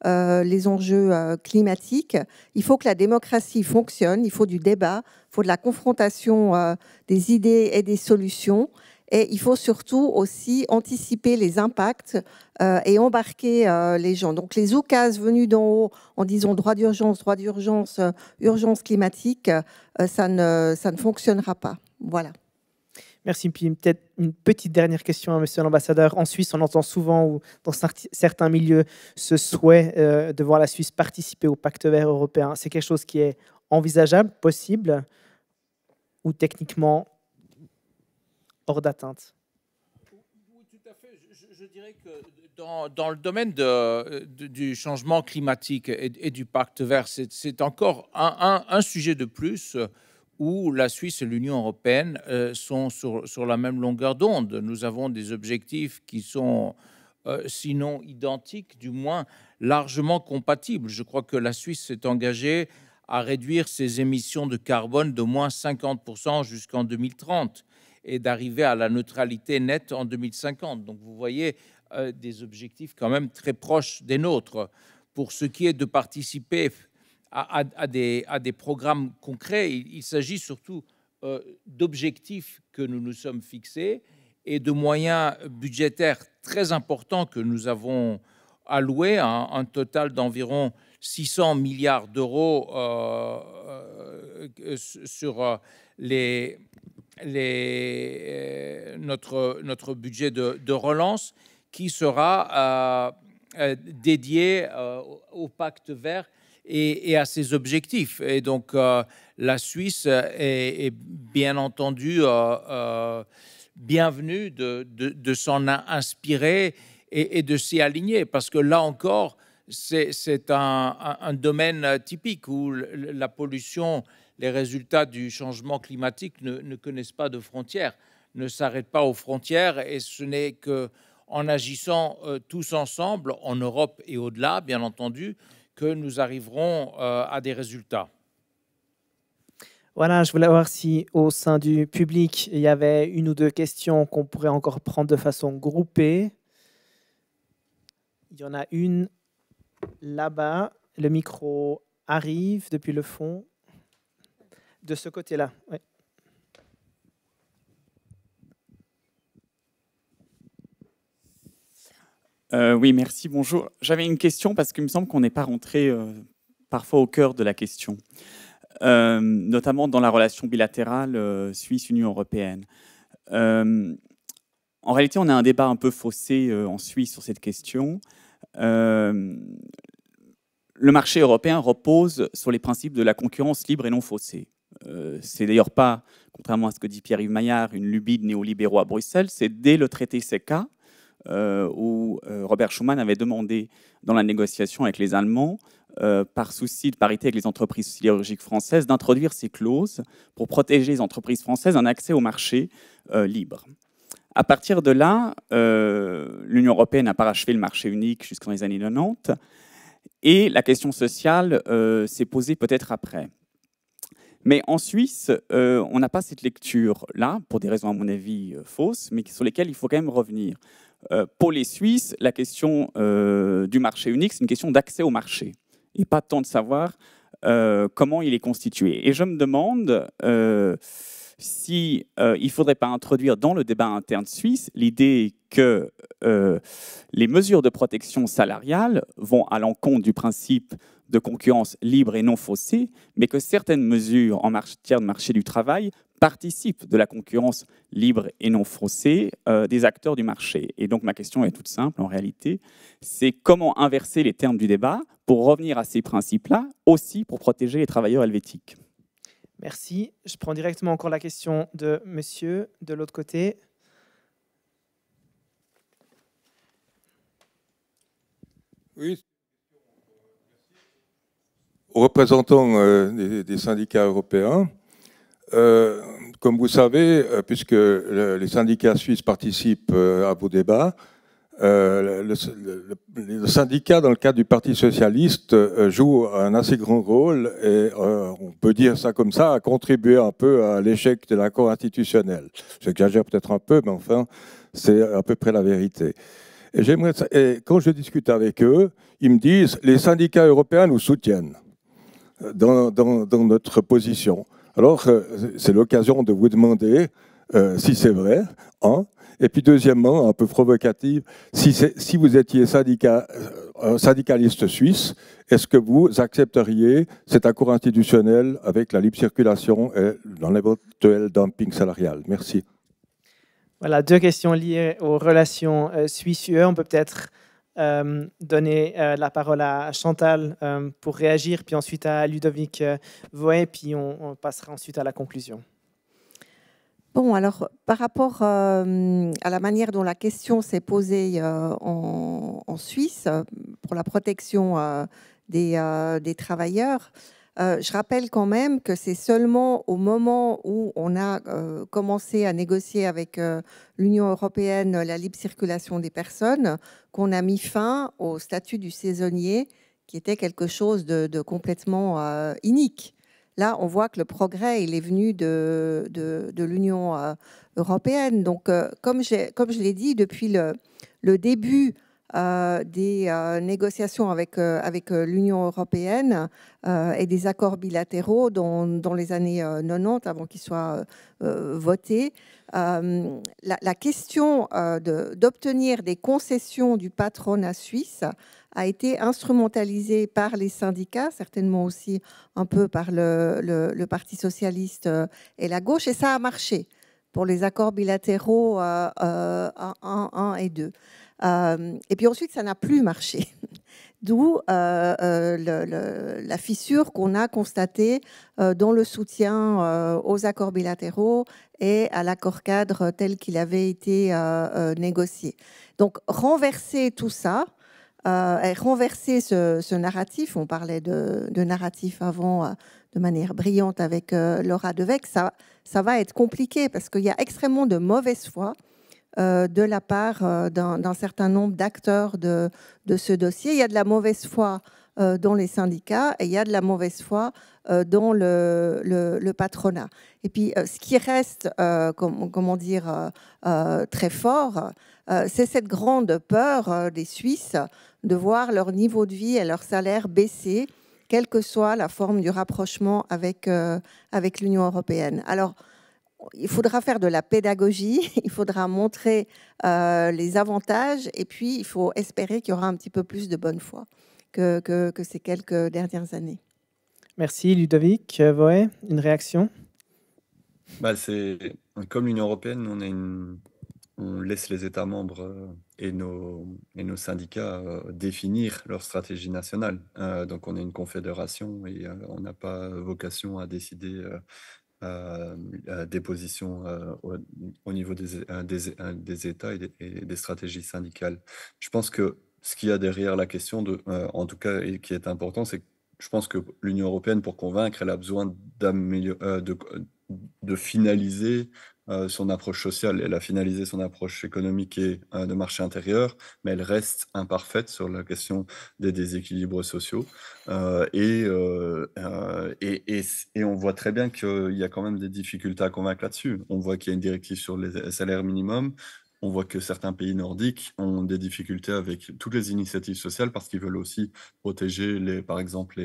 Speaker 4: les enjeux climatiques. Il faut que la démocratie fonctionne, il faut du débat, il faut de la confrontation des idées et des solutions. Et il faut surtout aussi anticiper les impacts et embarquer les gens. Donc les oukases venus d'en haut en disant droit d'urgence, urgence climatique, ça ne fonctionnera pas. Voilà.
Speaker 1: Merci. Puis peut-être une petite dernière question à Monsieur l'ambassadeur. En Suisse, on entend souvent, ou dans certains milieux, ce souhait de voir la Suisse participer au pacte vert européen. C'est quelque chose qui est envisageable, possible, ou techniquement hors d'atteinte?
Speaker 2: Oui, tout à fait. Je dirais que dans le domaine du changement climatique et du pacte vert, c'est encore un sujet de plus où la Suisse et l'Union européenne sont sur la même longueur d'onde. Nous avons des objectifs qui sont, sinon identiques, du moins largement compatibles. Je crois que la Suisse s'est engagée à réduire ses émissions de carbone de moins 50% jusqu'en 2030 et d'arriver à la neutralité nette en 2050. Donc vous voyez des objectifs quand même très proches des nôtres. Pour ce qui est de participer à des programmes concrets, il s'agit surtout d'objectifs que nous nous sommes fixés et de moyens budgétaires très importants que nous avons alloués, un total d'environ 600 milliards d'euros sur notre budget de relance qui sera dédié au pacte vert et à ses objectifs. Et donc, la Suisse est bien entendu bienvenue de s'en inspirer et de s'y aligner, parce que là encore, c'est un domaine typique où la pollution, les résultats du changement climatique ne connaissent pas de frontières, ne s'arrêtent pas aux frontières, et ce n'est qu'en agissant tous ensemble, en Europe et au-delà, bien entendu, que nous arriverons à des résultats.
Speaker 1: Voilà, je voulais voir si au sein du public, il y avait une ou deux questions qu'on pourrait encore prendre de façon groupée. Il y en a une là-bas. Le micro arrive depuis le fond. De ce côté-là, oui.
Speaker 5: Oui, merci, bonjour. J'avais une question parce qu'il me semble qu'on n'est pas rentré parfois au cœur de la question, notamment dans la relation bilatérale Suisse-Union européenne. En réalité, on a un débat un peu faussé en Suisse sur cette question. Le marché européen repose sur les principes de la concurrence libre et non faussée. C'est d'ailleurs pas, contrairement à ce que dit Pierre-Yves Maillard, une lubie de néolibéraux à Bruxelles, c'est dès le traité CECA, où Robert Schuman avait demandé dans la négociation avec les Allemands, par souci de parité avec les entreprises sidérurgiques françaises, d'introduire ces clauses pour protéger les entreprises françaises d'un accès au marché libre. À partir de là, l'Union européenne a parachevé le marché unique jusqu'aux les années 90, et la question sociale s'est posée peut-être après. Mais en Suisse, on n'a pas cette lecture-là, pour des raisons à mon avis fausses, mais sur lesquelles il faut quand même revenir. Pour les Suisses, la question du marché unique, c'est une question d'accès au marché, et pas tant de savoir comment il est constitué. Et je me demande si il ne faudrait pas introduire dans le débat interne suisse l'idée que les mesures de protection salariale vont à l'encontre du principe de concurrence libre et non faussée, mais que certaines mesures en matière de marché du travail participent de la concurrence libre et non faussée des acteurs du marché. Et donc ma question est toute simple en réalité, c'est comment inverser les termes du débat pour revenir à ces principes-là, aussi pour protéger les travailleurs helvétiques.
Speaker 1: Merci. Je prends directement encore la question de monsieur, de l'autre côté.
Speaker 6: Oui. Aux représentants des syndicats européens, comme vous savez, puisque les syndicats suisses participent à vos débats, le syndicat, dans le cadre du Parti socialiste, joue un assez grand rôle et on peut dire ça comme ça, a contribué un peu à l'échec de l'accord institutionnel. J'exagère peut-être un peu, mais enfin, c'est à peu près la vérité. Et quand je discute avec eux, ils me disent les syndicats européens nous soutiennent dans notre position. Alors, c'est l'occasion de vous demander si c'est vrai, hein. Et puis deuxièmement, un peu provocative, si vous étiez syndicaliste suisse, est-ce que vous accepteriez cet accord institutionnel avec la libre circulation et dans l'éventuel dumping salarial? Merci.
Speaker 1: Voilà, deux questions liées aux relations Suisse-UE. On peut peut-être donner la parole à Chantal pour réagir, puis ensuite à Ludovic Voet, puis on passera ensuite à la conclusion.
Speaker 4: Bon, alors, par rapport à la manière dont la question s'est posée en Suisse pour la protection des travailleurs, je rappelle quand même que c'est seulement au moment où on a commencé à négocier avec l'Union européenne la libre circulation des personnes qu'on a mis fin au statut du saisonnier, qui était quelque chose de complètement inique. Là, on voit que le progrès, il est venu de l'Union européenne. Donc, comme je l'ai dit, depuis le début des négociations avec l'Union européenne et des accords bilatéraux dans les années 90, avant qu'ils soient votés, la question d'obtenir des concessions du patronat suisse a été instrumentalisée par les syndicats, certainement aussi un peu par le Parti socialiste et la gauche, et ça a marché pour les accords bilatéraux 1 et 2. Et puis ensuite, ça n'a plus marché. D'où la fissure qu'on a constatée dans le soutien aux accords bilatéraux et à l'accord cadre tel qu'il avait été négocié. Donc, renverser tout ça, et renverser ce narratif, on parlait de narratif avant de manière brillante avec Laura Devec, ça va être compliqué parce qu'il y a extrêmement de mauvaise foi de la part d'un certain nombre d'acteurs de ce dossier. Il y a de la mauvaise foi dans les syndicats et il y a de la mauvaise foi dans le patronat. Et puis, ce qui reste, comment dire, très fort, c'est cette grande peur des Suisses de voir leur niveau de vie et leur salaire baisser, quelle que soit la forme du rapprochement avec l'Union européenne. Alors, il faudra faire de la pédagogie, il faudra montrer les avantages et puis il faut espérer qu'il y aura un petit peu plus de bonne foi que ces quelques dernières années.
Speaker 1: Merci Ludovic Voet, une réaction?
Speaker 3: C'est comme l'Union européenne, on laisse les États membres et nos syndicats définir leur stratégie nationale. Donc on est une confédération et on n'a pas vocation à décider des positions au niveau des États et des stratégies syndicales. Je pense que ce qu'il y a derrière la question, en tout cas, et qui est important, c'est que je pense que l'Union européenne, pour convaincre, elle a besoin de finaliser son approche sociale. Elle a finalisé son approche économique et de marché intérieur, mais elle reste imparfaite sur la question des déséquilibres sociaux. Et on voit très bien qu'il y a quand même des difficultés à convaincre là-dessus. On voit qu'il y a une directive sur les salaires minimums. On voit que certains pays nordiques ont des difficultés avec toutes les initiatives sociales parce qu'ils veulent aussi protéger, par exemple,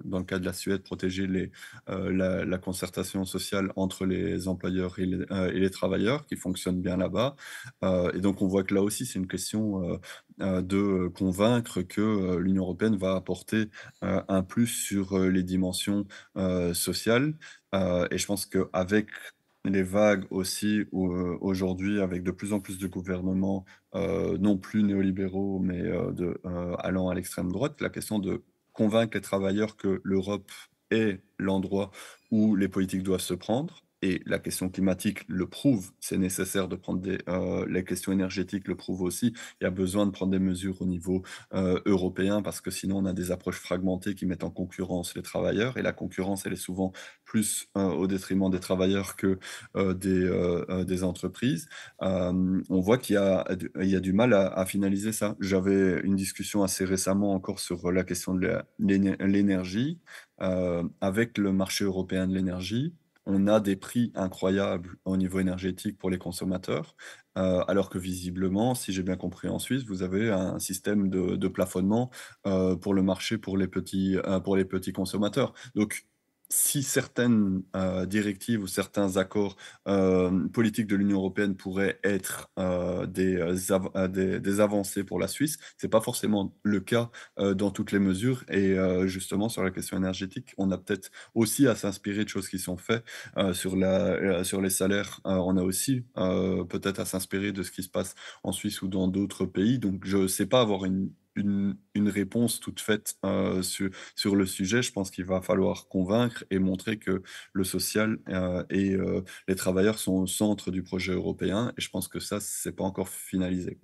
Speaker 3: dans le cas de la Suède, protéger la concertation sociale entre les employeurs et les travailleurs qui fonctionne bien là-bas. Et donc, on voit que là aussi, c'est une question de convaincre que l'Union européenne va apporter un plus sur les dimensions sociales. Et je pense qu'avec les vagues aussi aujourd'hui, avec de plus en plus de gouvernements non plus néolibéraux, mais allant à l'extrême droite, la question de convaincre les travailleurs que l'Europe est l'endroit où les politiques doivent se prendre. Et la question climatique le prouve, c'est nécessaire de prendre les questions énergétiques le prouvent aussi. Il y a besoin de prendre des mesures au niveau européen parce que sinon on a des approches fragmentées qui mettent en concurrence les travailleurs. Et la concurrence, elle est souvent plus au détriment des travailleurs que des entreprises. On voit qu'il y a du mal à finaliser ça. J'avais une discussion assez récemment encore sur la question de l'énergie. Avec le marché européen de l'énergie, on a des prix incroyables au niveau énergétique pour les consommateurs, alors que visiblement, si j'ai bien compris en Suisse, vous avez un système de plafonnement pour le marché pour les petits consommateurs. Donc, si certaines directives ou certains accords politiques de l'Union européenne pourraient être des avancées pour la Suisse, ce n'est pas forcément le cas dans toutes les mesures. Et justement, sur la question énergétique, on a peut-être aussi à s'inspirer de choses qui sont faites sur les salaires. On a aussi peut-être à s'inspirer de ce qui se passe en Suisse ou dans d'autres pays. Donc, je ne sais pas avoir une réponse toute faite sur le sujet. Je pense qu'il va falloir convaincre et montrer que le social et les travailleurs sont au centre du projet européen. Et je pense que ça, ce n'est pas encore finalisé.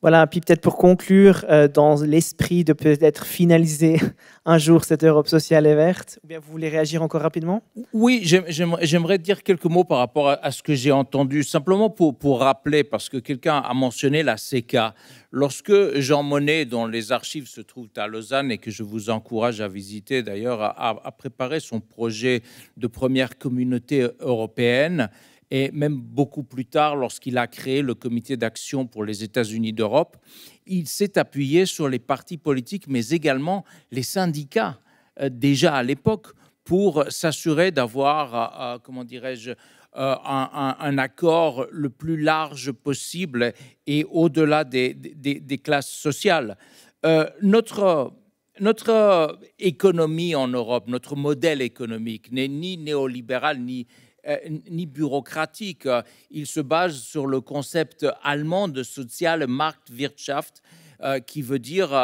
Speaker 1: Voilà, puis peut-être pour conclure, dans l'esprit de peut-être finaliser un jour cette Europe sociale et verte, ou bien vous voulez réagir encore rapidement?
Speaker 2: Oui, j'aimerais dire quelques mots par rapport à ce que j'ai entendu, simplement pour rappeler, parce que quelqu'un a mentionné la CECA. Lorsque Jean Monnet, dont les archives se trouvent à Lausanne et que je vous encourage à visiter d'ailleurs, a préparé son projet de première communauté européenne, et même beaucoup plus tard, lorsqu'il a créé le comité d'action pour les États-Unis d'Europe, il s'est appuyé sur les partis politiques, mais également les syndicats, déjà à l'époque, pour s'assurer d'avoir, comment dirais-je, un accord le plus large possible et au-delà des classes sociales. Notre économie en Europe, notre modèle économique n'est ni néolibéral ni bureaucratique. Il se base sur le concept allemand de Soziale Marktwirtschaft, qui veut dire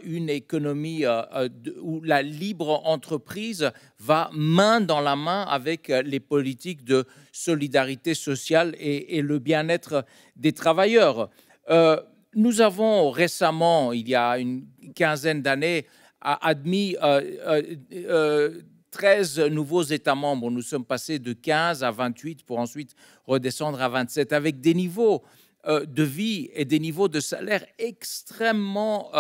Speaker 2: une économie où la libre entreprise va main dans la main avec les politiques de solidarité sociale et le bien-être des travailleurs. Nous avons récemment, il y a une quinzaine d'années, admis 13 nouveaux États membres. Nous sommes passés de 15 à 28 pour ensuite redescendre à 27 avec des niveaux de vie et des niveaux de salaire extrêmement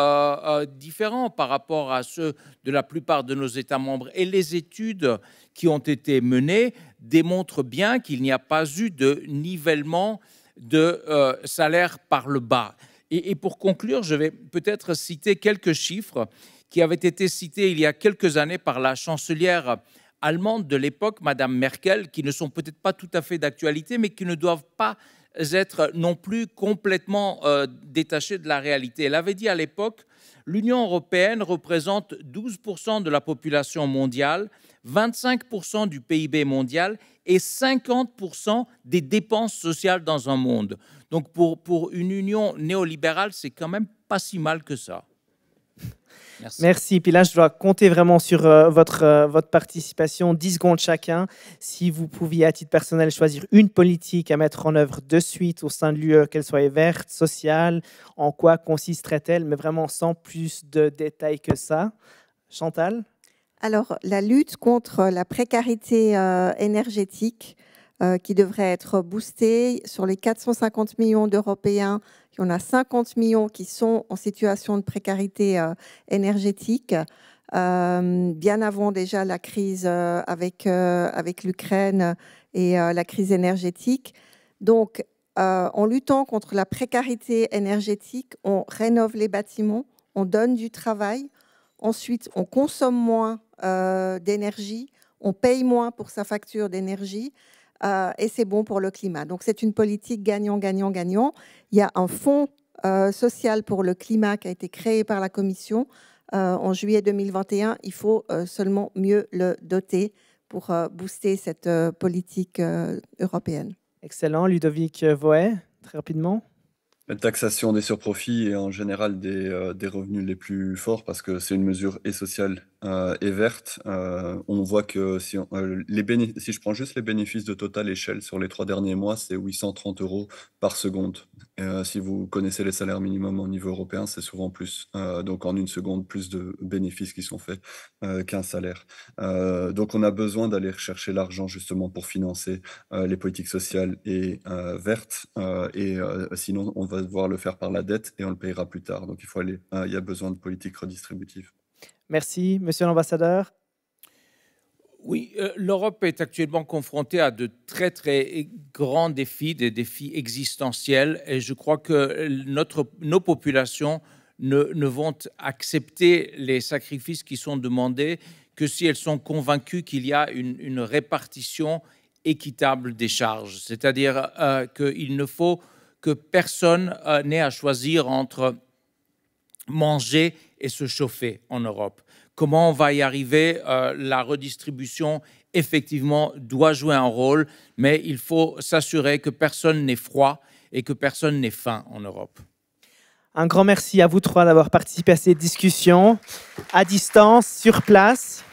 Speaker 2: différents par rapport à ceux de la plupart de nos États membres. Et les études qui ont été menées démontrent bien qu'il n'y a pas eu de nivellement de salaire par le bas. Et pour conclure, je vais peut-être citer quelques chiffres qui avaient été cités il y a quelques années par la chancelière allemande de l'époque, Madame Merkel, qui ne sont peut-être pas tout à fait d'actualité, mais qui ne doivent pas être non plus complètement détachés de la réalité. Elle avait dit à l'époque, l'Union européenne représente 12% de la population mondiale, 25% du PIB mondial et 50% des dépenses sociales dans un monde. Donc pour une union néolibérale, c'est quand même pas si mal que ça.
Speaker 1: Merci. Puis là, je dois compter vraiment sur votre participation, 10 secondes chacun. Si vous pouviez, à titre personnel, choisir une politique à mettre en œuvre de suite au sein de l'UE, qu'elle soit verte, sociale, en quoi consisterait-elle, mais vraiment sans plus de détails que ça. Chantal?
Speaker 4: Alors, la lutte contre la précarité énergétique qui devrait être boostée sur les 450 millions d'Européens. Il y en a 50 millions qui sont en situation de précarité énergétique, bien avant déjà la crise avec l'Ukraine et la crise énergétique. Donc, en luttant contre la précarité énergétique, on rénove les bâtiments, on donne du travail. Ensuite, on consomme moins d'énergie, on paye moins pour sa facture d'énergie. Et c'est bon pour le climat. Donc, c'est une politique gagnant-gagnant-gagnant. Il y a un fonds social pour le climat qui a été créé par la Commission en juillet 2021. Il faut seulement mieux le doter pour booster cette politique européenne.
Speaker 1: Excellent. Ludovic Voet, très rapidement.
Speaker 3: La taxation des surprofits et en général des revenus les plus forts, parce que c'est une mesure et sociale et verte. On voit que si je prends juste les bénéfices de Total échelle sur les 3 derniers mois, c'est 830 € par seconde. Si vous connaissez les salaires minimums au niveau européen, c'est souvent plus. Donc en une seconde, plus de bénéfices qui sont faits qu'un salaire. Donc on a besoin d'aller chercher l'argent justement pour financer les politiques sociales et vertes. Sinon, on va devoir le faire par la dette et on le payera plus tard. Donc il y a besoin de politiques redistributives.
Speaker 1: Merci, monsieur l'ambassadeur.
Speaker 2: Oui, l'Europe est actuellement confrontée à de très, très grands défis, des défis existentiels, et je crois que nos populations ne vont accepter les sacrifices qui sont demandés que si elles sont convaincues qu'il y a une répartition équitable des charges. C'est-à-dire qu'il ne faut que personne n'ait à choisir entre manger et se chauffer en Europe. Comment on va y arriver? La redistribution, effectivement, doit jouer un rôle, mais il faut s'assurer que personne n'ait froid et que personne n'ait faim en Europe.
Speaker 1: Un grand merci à vous trois d'avoir participé à cette discussion, à distance, sur place.